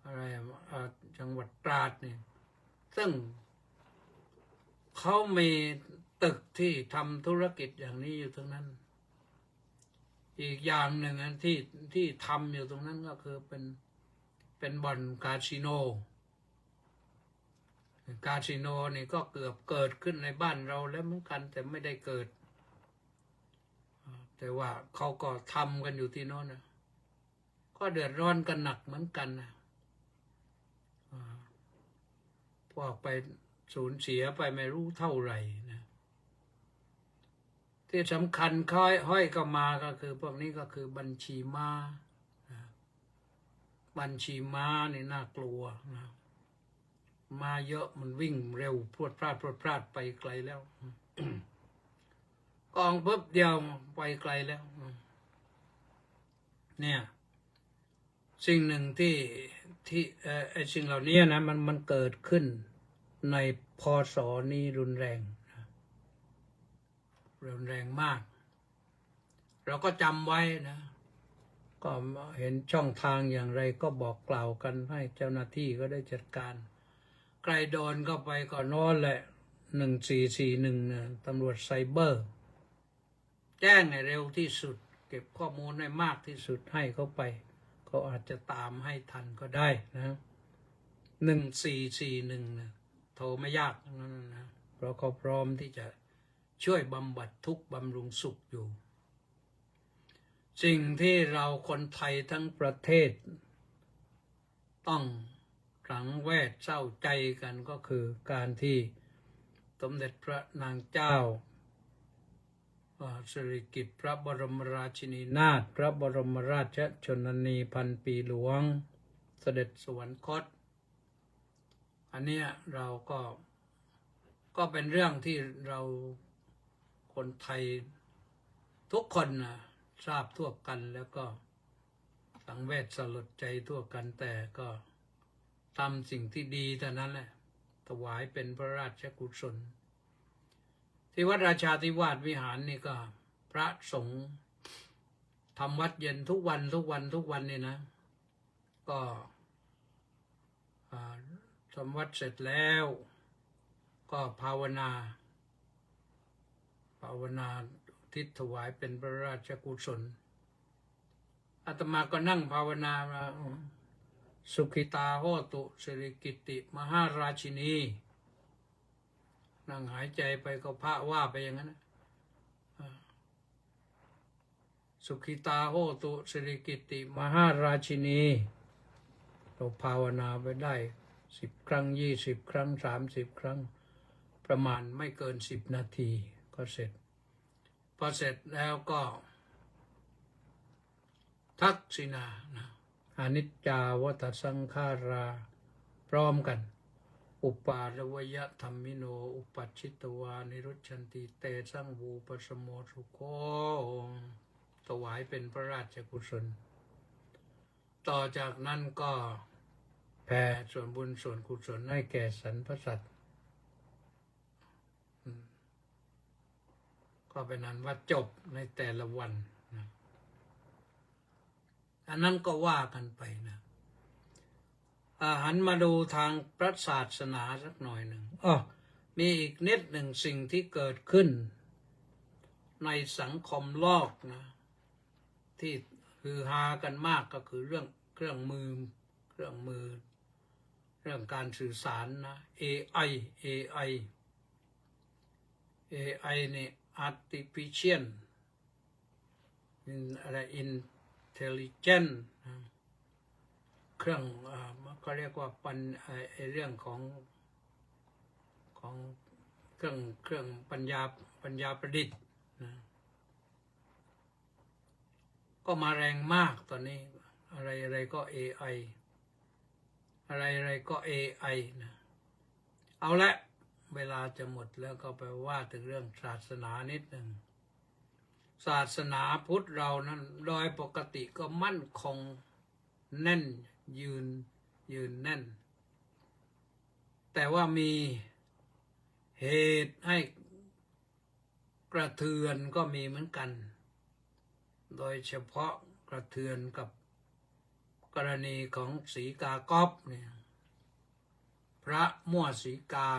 อะไรจังหวัดตราดเนี่ยซึ่งเขามีตึกที่ทำธุรกิจอย่างนี้อยู่ทั้งนั้นอีกอย่างหนึ่งที่ทำอยู่ตรงนั้นก็คือเป็นบ่อนคาสิโนนี่ก็เกือบเกิดขึ้นในบ้านเราแล้วเหมือนกันแต่ไม่ได้เกิดแต่ว่าเขาก็ทำกันอยู่ที่โน้นนะก็เดือดร้อนกันหนักเหมือนกันนะพวกไปสูญเสียไปไม่รู้เท่าไหร่นะที่สำคัญห้อยก็มาก็คือพวกนี้ก็คือบัญชีม้าบัญชีม้านี่น่ากลัวนะมาเยอะมันวิ่งเร็วพรวดพลาดไปไกลแล้ว กองเพิ่มเดียวไปไกลแล้วเนี่ยสิ่งหนึ่งที่ไอ้สิ่งเหล่านี้นะมันเกิดขึ้นในพ.ศ.นี้รุนแรงมากเราก็จำไว้นะก็เห็นช่องทางอย่างไรก็บอกกล่าวกันให้เจ้าหน้าที่ก็ได้จัดการใครโดนก็ไปก่อนโน้นแหละ1441นะตำรวจไซเบอร์แจ้งให้เร็วที่สุดเก็บข้อมูลให้มากที่สุดให้เขาไปเขาอาจจะตามให้ทันก็ได้นะ1441นะโทรไม่ยากนั่นนะเพราะเขาพร้อมที่จะช่วยบำบัดทุกข์บำรุงสุขอยู่สิ่งที่เราคนไทยทั้งประเทศต้องสังเวชเศร้าใจกันก็คือการที่สมเด็จพระนางเจ้าสิริกิติ์พระบรมราชินีนาถพระบรมราชชนนีพันปีหลวงเสด็จสวรรคตอันเนี้ยเราก็เป็นเรื่องที่เราคนไทยทุกคนนะทราบทั่วกันแล้วก็สังเวชสลดใจทั่วกันแต่ก็ทำสิ่งที่ดีเท่านั้นแหละถวายเป็นพระราชกุศลที่วัดราชาธิวาสวิหารนี่ก็พระสงฆ์ทำวัดเย็นทุกวันนี่นะก็ทำวัดเสร็จแล้วก็ภาวนาทิศถวายเป็นพระราชกุศลอาตมาก็นั่งภาวนาสุขิตาโหตุสิริกิติมหาราชินี นั่งหายใจไปก็พระว่าไปอย่างนั้นนะสุขิตาโหตุสิริกิติมหาราชินีเราภาวนาไปได้10 ครั้ง20 ครั้ง30 ครั้งประมาณไม่เกิน10 นาทีก็เสร็จพอเสร็จแล้วก็ทักษิณานะอนิจจาวัฏสังขาราพร้อมกันอุปาระวยธรรมิโนอุปัชชิตวานิรุชันติเตสังวูปสโมสุโคถวายเป็นพระราชกุศลต่อจากนั้นก็แผ่ส่วนบุญส่วนกุศลให้แก่สรรพสัตว์ก็เป็นนั้นว่าจบในแต่ละวันนะอันนั้นก็ว่ากันไปนะหันมาดูทางพระศาสนาสักหน่อยหนึ่งมีอีกนิดหนึ่งสิ่งที่เกิดขึ้นในสังคมโลกนะที่ฮือฮากันมากก็คือเรื่องเครื่องมือเรื่องการสื่อสารนะ AI นี่ artificial อะไร intelligent เครื่องก็เรียกว่าเรื่องของเครื่องปัญญาประดิษฐ์นะก็มาแรงมากตอนนี้อะไรก็ AI อะไรก็ AI นะเอาละเวลาจะหมดแล้วก็ไปว่าถึงเรื่องศาสนานิดหนึ่งศาสนาพุทธเรานั้นโดยปกติก็มั่นคงแน่นยืนแน่นแต่ว่ามีเหตุให้กระเทือนก็มีเหมือนกันโดยเฉพาะกระเทือนกับกรณีของสีกาก๊อฟเนี่ยพระมั่วสีกา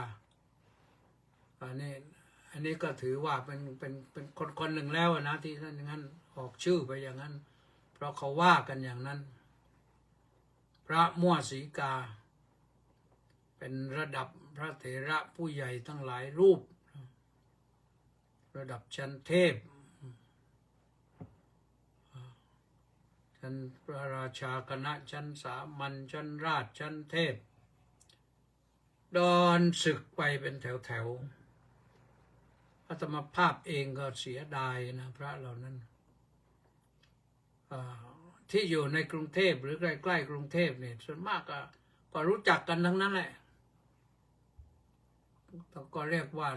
อันนี้ก็ถือว่าเป็นคนหนึ่งแล้วนะที่ท่านอย่างนั้นออกชื่อไปอย่างนั้นเพราะเขาว่ากันอย่างนั้นพระมั่วสีกาเป็นระดับพระเถระผู้ใหญ่ทั้งหลายรูประดับชั้นเทพชั้นพระราชาคณะชั้นสามัญชั้นราชชั้นเทพโดนศึกไปเป็นแถวอาตมาภาพเองก็เสียดายนะพระเหล่านั้นที่อยู่ในกรุงเทพหรือใกล้ๆกรุงเทพเนี่ยส่วนมากก็รู้จักกันทั้งนั้นแหละก็เรียกว่า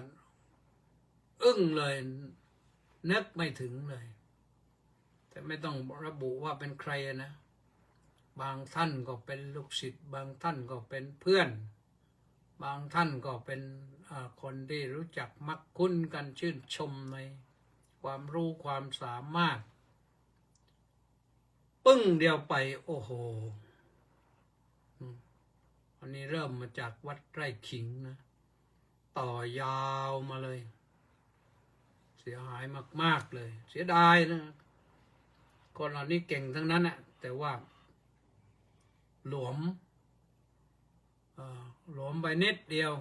อึ้งเลยนึกไม่ถึงเลยแต่ไม่ต้องระบุว่าเป็นใครนะบางท่านก็เป็นลูกศิษย์บางท่านก็เป็นเพื่อนบางท่านก็เป็นคนที่รู้จักมักคุ้นกันชื่นชมในความรู้ความสามารถปึ้งเดียวไปโอ้โหอันนี้เริ่มมาจากวัดไร่ขิงนะต่อยาวมาเลยเสียหายมากๆเลยเสียดายนะคนเหล่านี้เก่งทั้งนั้นนะแต่ว่าหลวมไปนิดเดียว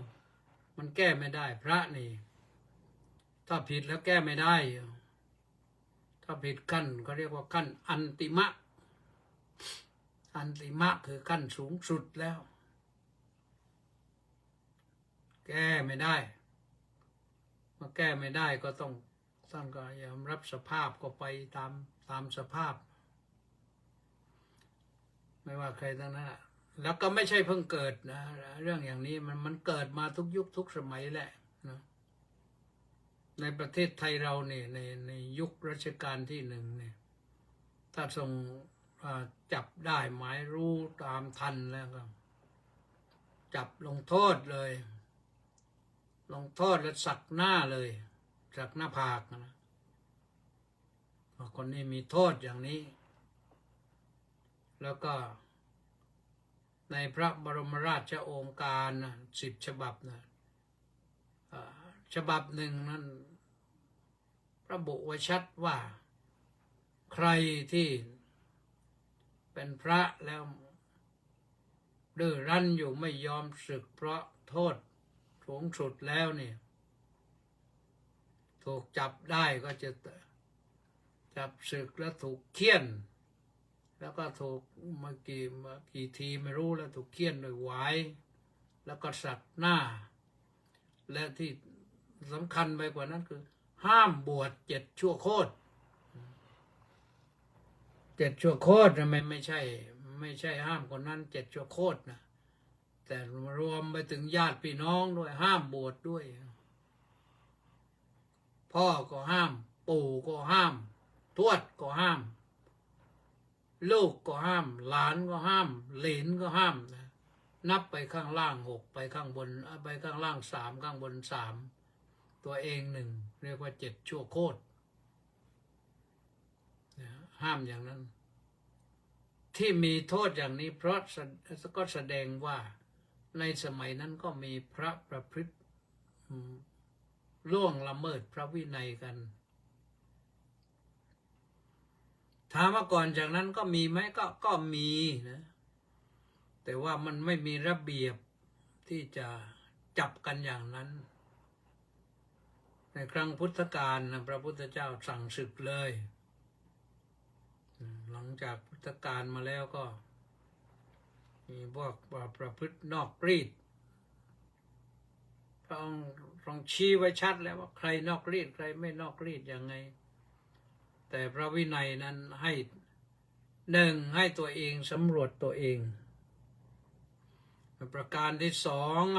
มันแก้ไม่ได้พระนี่ถ้าผิดแล้วแก้ไม่ได้ถ้าผิดขั้นก็เรียกว่าขั้นอันติมะคือขั้นสูงสุดแล้วแก้ไม่ได้เมื่อแก้ไม่ได้ก็ต้องท่านก็ยอมรับสภาพก็ไปตามสภาพไม่ว่าใครทั้งนั้นแล้วก็ไม่ใช่เพิ่งเกิดนะเรื่องอย่างนี้มันเกิดมาทุกยุคทุกสมัยแหละนะในประเทศไทยเราเนี่ยในยุครัชกาลที่1เนี่ยถ้าทรงจับได้หมายรู้ตามทันแล้วก็จับลงโทษเลยลงโทษแล้วสักหน้าเลยสักหน้าผากนะคนนี้มีโทษอย่างนี้แล้วก็ในพระบรมราชโองการนะ10 ฉบับนะฉบับหนึ่งนั้นระบุไว้ชัดว่าใครที่เป็นพระแล้วดื้อรั้นอยู่ไม่ยอมสึกเพราะโทษสูงสุดแล้วเนี่ย ถูกจับได้ก็จะจับศึกแล้วถูกเฆี่ยน แล้วก็ถูกมากี่ทีไม่รู้แล้วถูกเฆี่ยนด้วยหวายแล้วก็สักหน้า และที่สำคัญไปกว่านั้นคือ ห้ามบวช7 ชั่วโคตร7 ชั่วโคตรนะไม่ใช่ห้ามคนนั้น7 ชั่วโคตรนะแต่รวมไปถึงญาติพี่น้องด้วยห้ามบวชด้วย พ่อก็ห้ามปู่ก็ห้ามทวดก็ห้าม ลูกก็ห้ามหลานก็ห้ามเหลนก็ห้ามนะนับไปข้างล่าง6ไปข้างบนไปข้างล่าง3ข้างบน3ตัวเอง1เรียกว่า7 ชั่วโคตรห้ามอย่างนั้น ที่มีโทษอย่างนี้เพราะก็แสดงว่าในสมัยนั้นก็มีพระประพฤติล่วงละเมิดพระวินัยกันถามว่าก่อนจากนั้นก็มีไหมก็มีนะแต่ว่ามันไม่มีระเบียบที่จะจับกันอย่างนั้นในครั้งพุทธกาลนะพระพุทธเจ้าสั่งศึกเลยหลังจากพุทธกาลมาแล้วก็มีพวกประพฤตินอกรีดพระองค์ทรงชี้ไว้ชัดแล้วว่าใครนอกรีดใครไม่นอกรีดยังไงแต่พระวินัยนั้นให้ให้ตัวเองสำรวจตัวเองประการที่2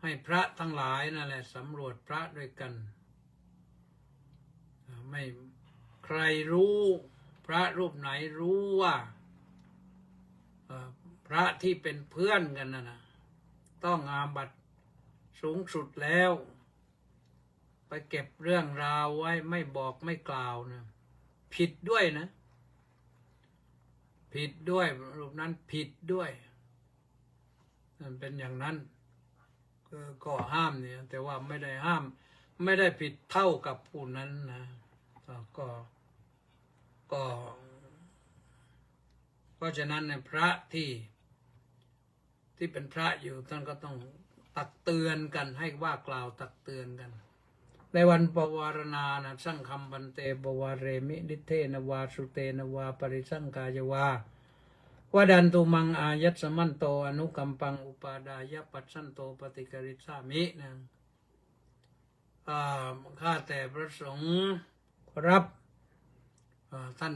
ให้พระทั้งหลายนั่นแหละสำรวจพระด้วยกันไม่ใครรู้พระรูปไหนรู้ว่าพระที่เป็นเพื่อนกันนะต้องอาบัติสูงสุดแล้วไปเก็บเรื่องราวไว้ไม่บอกไม่กล่าวนะผิดด้วยนะผิดด้วยรูปนั้นผิดด้วยมันเป็นอย่างนั้นก็ห้ามเนี่ยแต่ว่าไม่ได้ห้ามไม่ได้ผิดเท่ากับผู้นั้นนะก็เพราะฉะนั้นในพระที่เป็นพระอยู่ท่านก็ต้องตักเตือนกันให้ว่ากล่าวตักเตือนกันในวันปวารณานะสังคัมปันเตปวารเรมินิเทนวาสุเตนวาปริสังกายวาวดันตุมังอายัตสมันโตอนุกัมปังอุปาดายปัสสันโตปฏิกริสามินะข้าแต่พระสงฆ์รับท่าน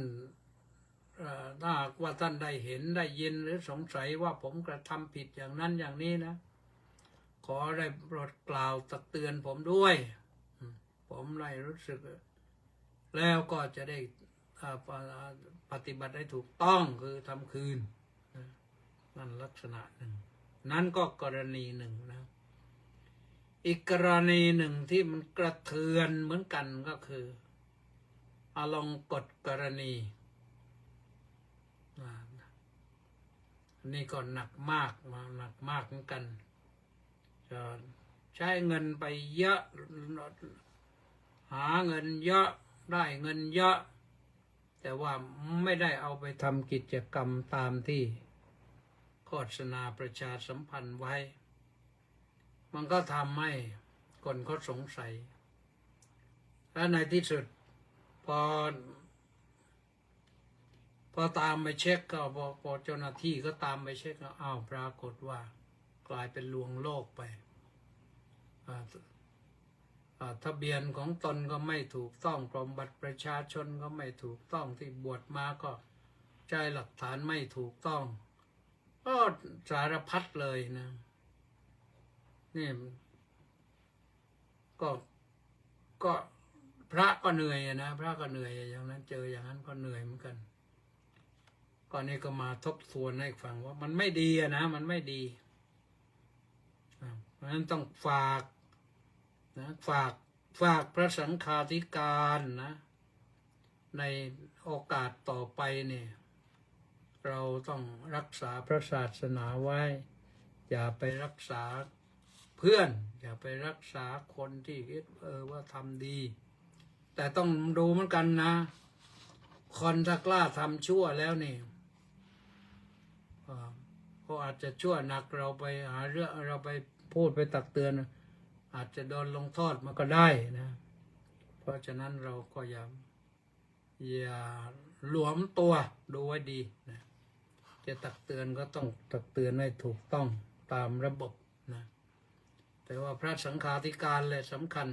ถ้าว่าท่านได้เห็นได้ยินหรือสงสัยว่าผมกระทำผิดอย่างนั้นอย่างนี้นะขอได้โปรดกล่าวตักเตือนผมด้วยผมได้รู้สึกแล้วก็จะได้ปฏิบัติได้ถูกต้องคือทำคืนนั่นลักษณะหนึ่งนั้นก็กรณีหนึ่งนะอีกกรณีหนึ่งที่มันกระเทือนเหมือนกันก็คืออลงกฎกรณีนี่ก็หนักมากเหมือนกันจะใช้เงินไปเยอะหาเงินเยอะได้เงินเยอะแต่ว่าไม่ได้เอาไปทำกิจกรรมตามที่โฆษณาประชาสัมพันธ์ไว้มันก็ทำให้คนเขาสงสัยและในที่สุดพอตามไปเช็คก็พอเจ้าหน้าที่ก็ตามไปเช็คก็อ้าวปรากฏว่ากลายเป็นลวงโลกไปทะเบียนของตนก็ไม่ถูกต้องกรมบัตรประชาชนก็ไม่ถูกต้องที่บวชมาก็ใช้หลักฐานไม่ถูกต้องก็สารพัดเลยนะนี่ก็พระก็เหนื่อยนะพระก็เหนื่อยอย่างนั้นเจออย่างนั้นก็เหนื่อยเหมือนกันก่อนนี้ก็มาทบทวนให้ฟังว่ามันไม่ดีนะมันไม่ดีเพราะฉะนั้นต้องฝากพระสังฆาธิการนะในโอกาสต่อไปเนี่ยเราต้องรักษาพระศาสนาไว้อย่าไปรักษาเพื่อนอย่าไปรักษาคนที่คิดว่าทำดีแต่ต้องดูเหมือนกันนะคนถ้ากล้าทำชั่วแล้วนี่ก็อาจจะชั่วหนักเราไปหาเรื่องเราไปพูดไปตักเตือน อาจจะโดนลงโทษมาก็ได้นะ เพราะฉะนั้นเราก็อย่าหลวมตัวดูไว้ดีนะจะตักเตือนก็ต้องตักเตือนให้ถูกต้องตามระบบนะแต่ว่าพระสังฆาธิการเลยสำคัญ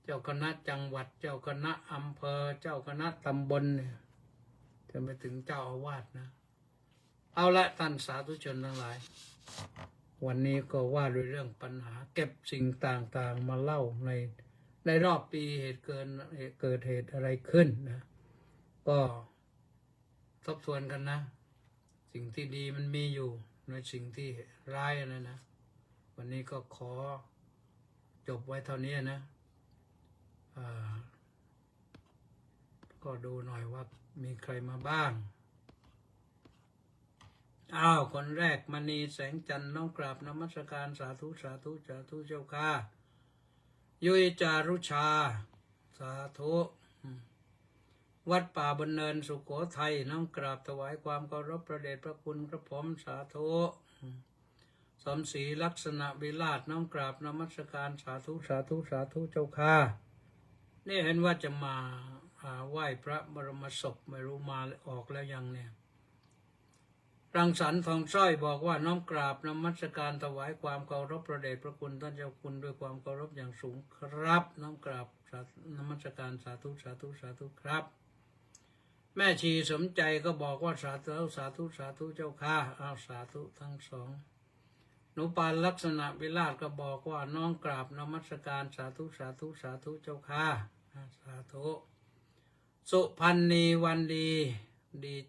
เจ้าคณะจังหวัดเจ้าคณะอำเภอเจ้าคณะตำบลเนี่ยจะไม่ถึงเจ้าอาวาสนะเอาละท่านสาธุชนทั้งหลายวันนี้ก็ว่าด้วยเรื่องปัญหาเก็บสิ่งต่างๆมาเล่าในรอบปีเกิดเหตุอะไรขึ้นนะก็ทบทวนกันนะสิ่งที่ดีมันมีอยู่ในสิ่งที่ร้ายนะวันนี้ก็ขอจบไว้เท่านี้นะก็ดูหน่อยว่ามีใครมาบ้างคนแรกมณีแสงจันทร์น้องกราบนมัสการสาธุสาธุสาธุเจ้าค่ะยุยจารุชาสาธุวัดป่าบนเนินสุโขทัยน้อมกราบถวายความเคารพพระเดชพระคุณพระผมสาธุสมศรีลักษณะวิราชน้อมกราบนมัสการสาธุสาธุสาธุเจ้าค่ะนี่เห็นว่าจะมาไหว้พระบรมศพไม่รู้มาออกแล้วยังเนี่ยรังสรรค์ทองสร้อยบอกว่าน้อมกราบนมัสการถวายความเคารพพระเดชพระคุณท่านเจ้าคุณด้วยความเคารพอย่างสูงครับน้อมกราบนมัสการสาธุสาธุสาธุครับแม่ชีสมใจก็บอกว่าสาธุสาธุสาธุเจ้าค่ะสาธุทั้งสองหนูปานลักษณะวิราชก็บอกว่าน้อมกราบนมัสการสาธุสาธุสาธุเจ้าค่ะสาธุสุพันนีวันดี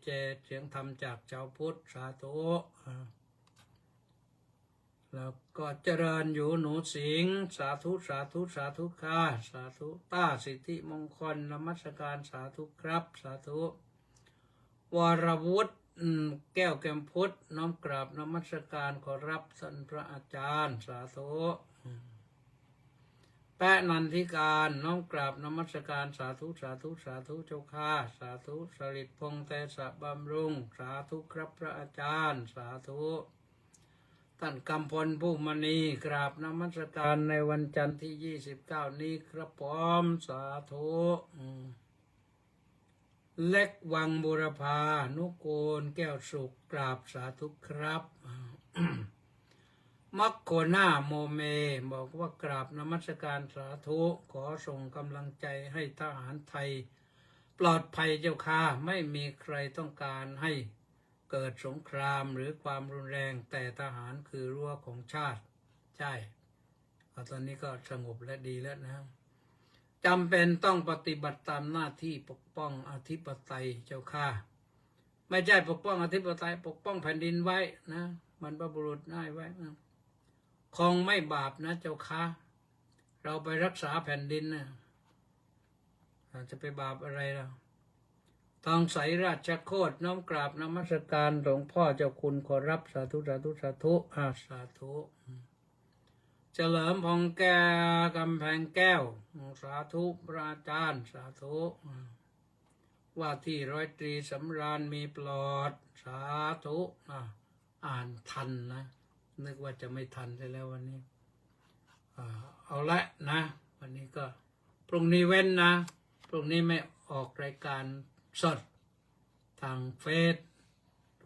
เจเสียงธรรมจากชาวพุทธสาธุแล้วก็เจริญอยู่หนูสิงสาธุสาธุสาธุค่ะสาธุต้าสิทธิมงคลนมัสการสาธุครับสาธุวรวุฒิแก้วแก้มพุทธน้อมกราบนมัสการขอรับท่านพระอาจารย์สาธุแปะนันทิการน้อมกราบนมัสการสาธุสาธุสาธุเจ้าค่ะสาธุสฤทธิ์พงษ์เตสะบำรุงสาธุครับพระอาจารย์สาธุท่านกำพลผู้มณีกราบนมัสการในวันจันทร์ที่29นี้ครับผมสาธุเล็กวังบุรพานุกูลแก้วสุขกราบสาธุครับมัคโคนาโมเมบอกว่ากราบนมัสการสาธุขอส่งกำลังใจให้ทหารไทยปลอดภัยเจ้าค่ะไม่มีใครต้องการให้เกิดสงครามหรือความรุนแรงแต่ทหารคือรั้วของชาติใช่ตอนนี้ก็สงบและดีแล้วนะจำเป็นต้องปฏิบัติตามหน้าที่ปกป้องอธิปไตยเจ้าค่ะไม่ใช่ปกป้องอธิปไตยปกป้องแผ่นดินไว้นะบรรพบุรุษได้ไว้นะคงไม่บาปนะเจ้าค่ะเราไปรักษาแผ่นดินนะจะไปบาปอะไรล่ะทองใสราชโคตรน้อมกราบนมัสการหลวงพ่อเจ้าคุณขอรับสาธุสาธุสาธุสาธุเฉลิมพงแก้วกำแพงแก้วสาธุพระอาจารย์สาธุว่าที่ร้อยตรีสำราญมีปลอดสาธุอ่านทันนะนึกว่าจะไม่ทันใช่แล้ววันนี้เอาละนะวันนี้ก็พรุ่งนี้เว้นนะพรุ่งนี้ไม่ออกรายการสดทางเฟซ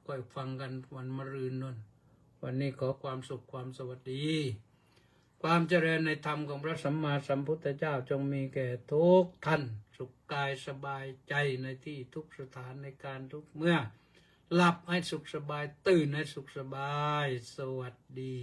ก็ฟังกันวันมะรืนนู่นวันนี้ขอความสุขความสวัสดีความเจริญในธรรมของพระสัมมาสัมพุทธเจ้าจงมีแก่ทุกท่านสุขกายสบายใจในที่ทุกสถานในการทุกเมื่อหลับให้สุขสบายตื่นให้สุขสบายสวัสดี